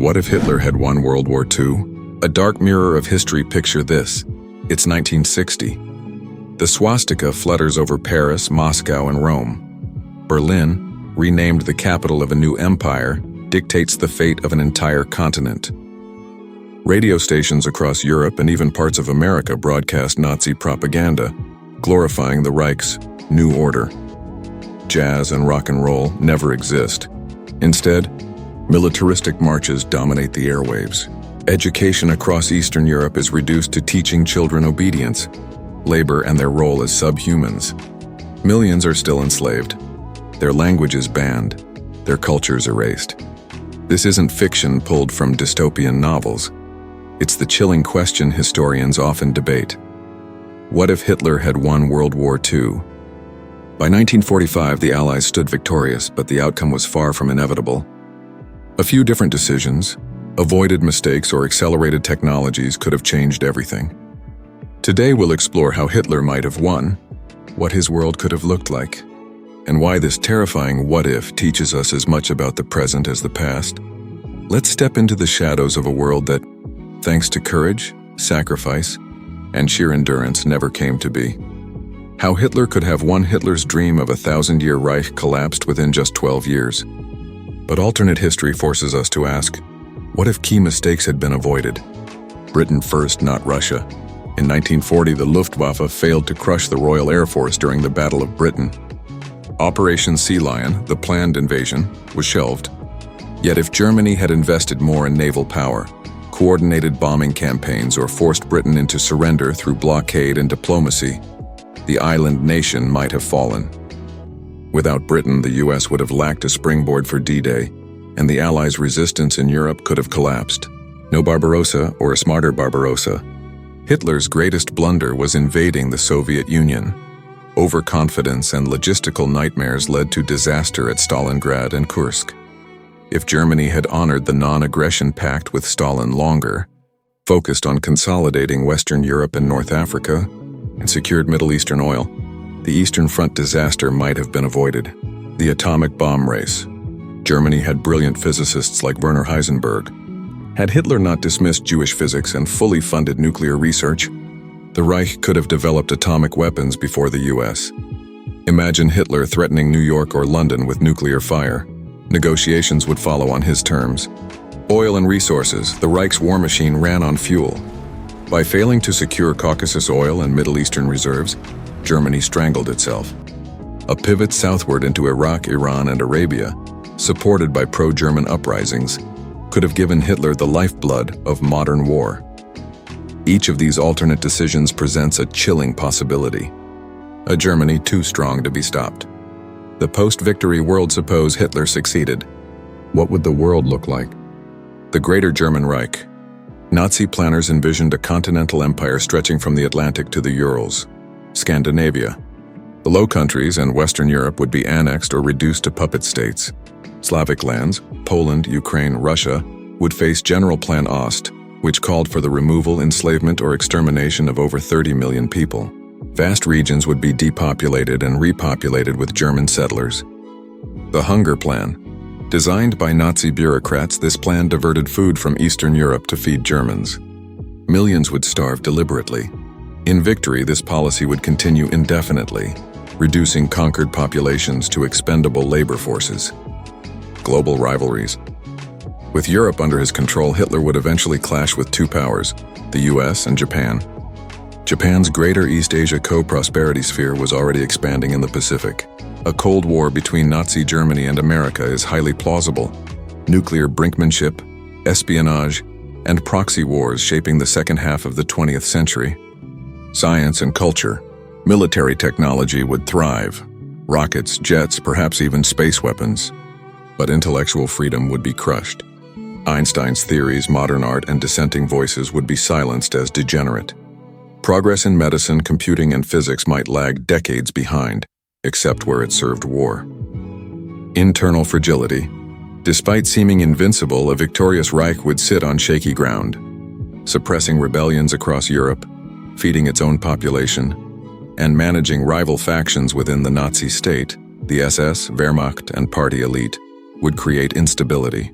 What if Hitler had won World War II? A dark mirror of history. Picture this. It's 1960. The swastika flutters over Paris, Moscow, and Rome. Berlin, renamed the capital of a new empire, dictates the fate of an entire continent. Radio stations across Europe and even parts of America broadcast Nazi propaganda, glorifying the Reich's new order. Jazz and rock and roll never exist. Instead, militaristic marches dominate the airwaves. Education across Eastern Europe is reduced to teaching children obedience, labor, and their role as subhumans. Millions are still enslaved. Their language is banned. Their cultures erased. This isn't fiction pulled from dystopian novels. It's the chilling question historians often debate. What if Hitler had won World War II? By 1945, the Allies stood victorious, but the outcome was far from inevitable. A few different decisions, avoided mistakes, or accelerated technologies could have changed everything. Today we'll explore how Hitler might have won, what his world could have looked like, and why this terrifying what-if teaches us as much about the present as the past. Let's step into the shadows of a world that, thanks to courage, sacrifice, and sheer endurance, never came to be. How Hitler could have won. Hitler's dream of a 1,000-year Reich collapsed within just 12 years. But alternate history forces us to ask, what if key mistakes had been avoided? Britain first, not Russia. In 1940, the Luftwaffe failed to crush the Royal Air Force during the Battle of Britain. Operation Sea Lion, the planned invasion, was shelved. Yet if Germany had invested more in naval power, coordinated bombing campaigns, or forced Britain into surrender through blockade and diplomacy, the island nation might have fallen. Without Britain, the US would have lacked a springboard for D-Day, and the Allies' resistance in Europe could have collapsed. No Barbarossa or a smarter Barbarossa. Hitler's greatest blunder was invading the Soviet Union. Overconfidence and logistical nightmares led to disaster at Stalingrad and Kursk. If Germany had honored the non-aggression pact with Stalin longer, focused on consolidating Western Europe and North Africa, and secured Middle Eastern oil, the Eastern Front disaster might have been avoided. The atomic bomb race. Germany had brilliant physicists like Werner Heisenberg. Had Hitler not dismissed Jewish physics and fully funded nuclear research, the Reich could have developed atomic weapons before the US. Imagine Hitler threatening New York or London with nuclear fire. Negotiations would follow on his terms. Oil and resources. The Reich's war machine ran on fuel. By failing to secure Caucasus oil and Middle Eastern reserves, Germany strangled itself. A pivot southward into Iraq, Iran, and Arabia, supported by pro-German uprisings, could have given Hitler the lifeblood of modern war. Each of these alternate decisions presents a chilling possibility. A Germany too strong to be stopped. The post-victory world. Suppose Hitler succeeded. What would the world look like? The Greater German Reich. Nazi planners envisioned a continental empire stretching from the Atlantic to the Urals. Scandinavia. The Low Countries and Western Europe would be annexed or reduced to puppet states. Slavic lands, Poland, Ukraine, Russia, would face General Plan Ost, which called for the removal, enslavement, or extermination of over 30 million people. Vast regions would be depopulated and repopulated with German settlers. The Hunger Plan. Designed by Nazi bureaucrats, this plan diverted food from Eastern Europe to feed Germans. Millions would starve deliberately. In victory, this policy would continue indefinitely, reducing conquered populations to expendable labor forces. Global rivalries. With Europe under his control, Hitler would eventually clash with two powers, the US and Japan. Japan's Greater East Asia co-prosperity sphere was already expanding in the Pacific. A Cold War between Nazi Germany and America is highly plausible. Nuclear brinkmanship, espionage, and proxy wars shaping the second half of the 20th century. Science and culture. Military technology would thrive. Rockets, jets, perhaps even space weapons. But intellectual freedom would be crushed. Einstein's theories, modern art, and dissenting voices would be silenced as degenerate. Progress in medicine, computing, and physics might lag decades behind, except where it served war. Internal fragility. Despite seeming invincible, a victorious Reich would sit on shaky ground, suppressing rebellions across Europe, feeding its own population, and managing rival factions within the Nazi state. The SS, Wehrmacht, and party elite would create instability.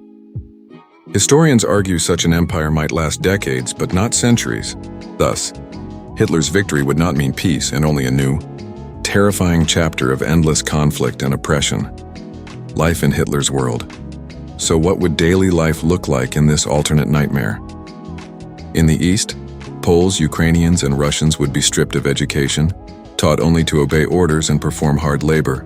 Historians argue such an empire might last decades, but not centuries. Thus, Hitler's victory would not mean peace and only a new, terrifying chapter of endless conflict and oppression. Life in Hitler's world. So what would daily life look like in this alternate nightmare? In the East, Poles, Ukrainians, and Russians would be stripped of education, taught only to obey orders and perform hard labor.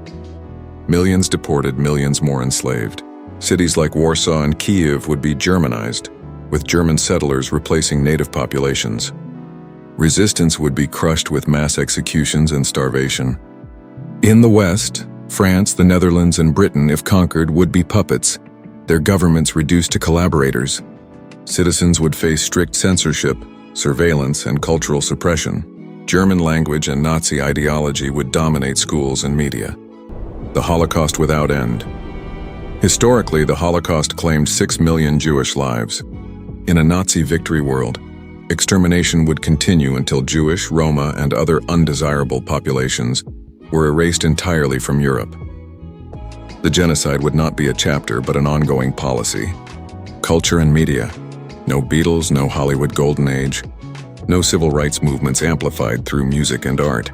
Millions deported, millions more enslaved. Cities like Warsaw and Kyiv would be Germanized, with German settlers replacing native populations. Resistance would be crushed with mass executions and starvation. In the West, France, the Netherlands, and Britain, if conquered, would be puppets, their governments reduced to collaborators. Citizens would face strict censorship, surveillance, and cultural suppression. German language and Nazi ideology would dominate schools and media. The Holocaust without end. Historically, the Holocaust claimed 6 million Jewish lives. In a Nazi victory world, extermination would continue until Jewish, Roma, and other undesirable populations were erased entirely from Europe. The genocide would not be a chapter, but an ongoing policy. Culture and media. No Beatles, no Hollywood Golden Age. No civil rights movements amplified through music and art.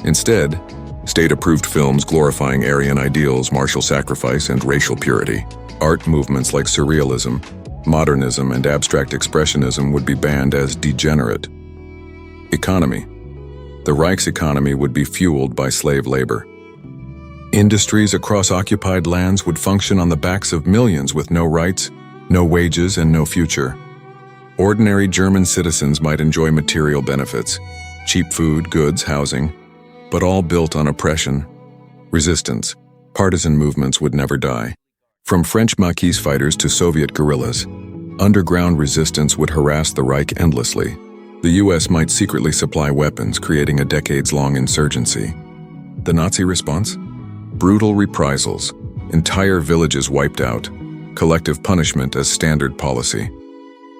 Instead, state-approved films glorifying Aryan ideals, martial sacrifice, and racial purity. Art movements like surrealism, modernism, and abstract expressionism would be banned as degenerate. Economy. The Reich's economy would be fueled by slave labor. Industries across occupied lands would function on the backs of millions with no rights, no wages, and no future. Ordinary German citizens might enjoy material benefits, cheap food, goods, housing, but all built on oppression. Resistance. Partisan movements would never die. From French Maquis fighters to Soviet guerrillas, underground resistance would harass the Reich endlessly. The US might secretly supply weapons, creating a decades-long insurgency. The Nazi response? Brutal reprisals, entire villages wiped out, collective punishment as standard policy.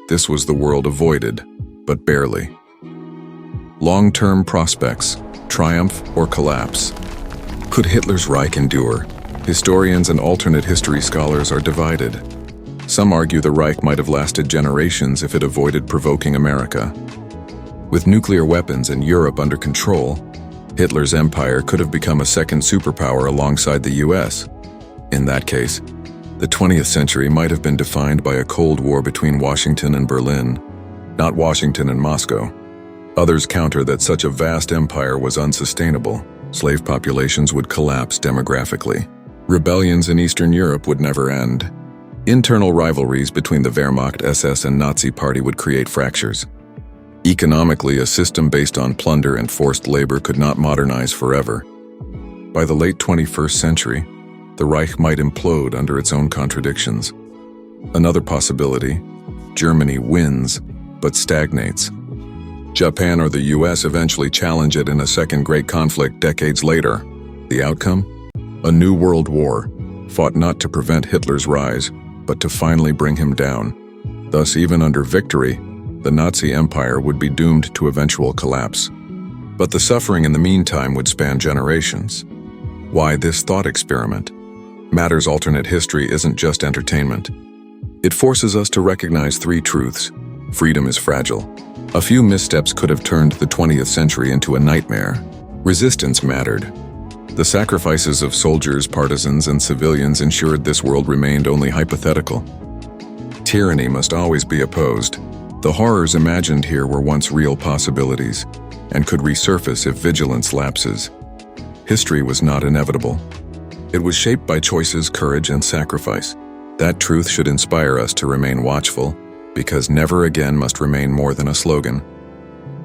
This was the world avoided, but barely. Long-term prospects, triumph or collapse. Could Hitler's Reich endure? Historians and alternate history scholars are divided. Some argue the Reich might have lasted generations if it avoided provoking America. With nuclear weapons and Europe under control, Hitler's empire could have become a second superpower alongside the US. In that case, the 20th century might have been defined by a Cold War between Washington and Berlin, not Washington and Moscow. Others counter that such a vast empire was unsustainable. Slave populations would collapse demographically. Rebellions in Eastern Europe would never end. Internal rivalries between the Wehrmacht, SS, and Nazi Party would create fractures. Economically, a system based on plunder and forced labor could not modernize forever. By the late 21st century, the Reich might implode under its own contradictions. Another possibility, Germany wins, but stagnates. Japan or the US eventually challenge it in a second great conflict decades later. The outcome? A new world war, fought not to prevent Hitler's rise, but to finally bring him down. Thus, even under victory, the Nazi Empire would be doomed to eventual collapse. But the suffering in the meantime would span generations. Why this thought experiment? Matter's alternate history isn't just entertainment. It forces us to recognize three truths. Freedom is fragile. A few missteps could have turned the 20th century into a nightmare. Resistance mattered. The sacrifices of soldiers, partisans, and civilians ensured this world remained only hypothetical. Tyranny must always be opposed. The horrors imagined here were once real possibilities, and could resurface if vigilance lapses. History was not inevitable. It was shaped by choices, courage, and sacrifice. That truth should inspire us to remain watchful, because never again must remain more than a slogan.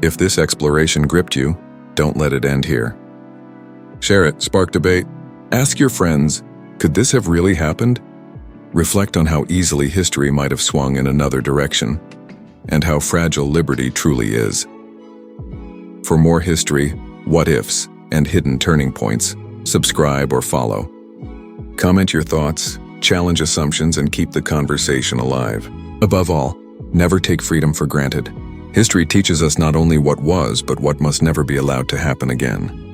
If this exploration gripped you, don't let it end here. Share it, spark debate. Ask your friends, could this have really happened? Reflect on how easily history might have swung in another direction, and how fragile liberty truly is. For more history, what-ifs, and hidden turning points, subscribe or follow. Comment your thoughts, challenge assumptions, and keep the conversation alive. Above all, never take freedom for granted. History teaches us not only what was, but what must never be allowed to happen again.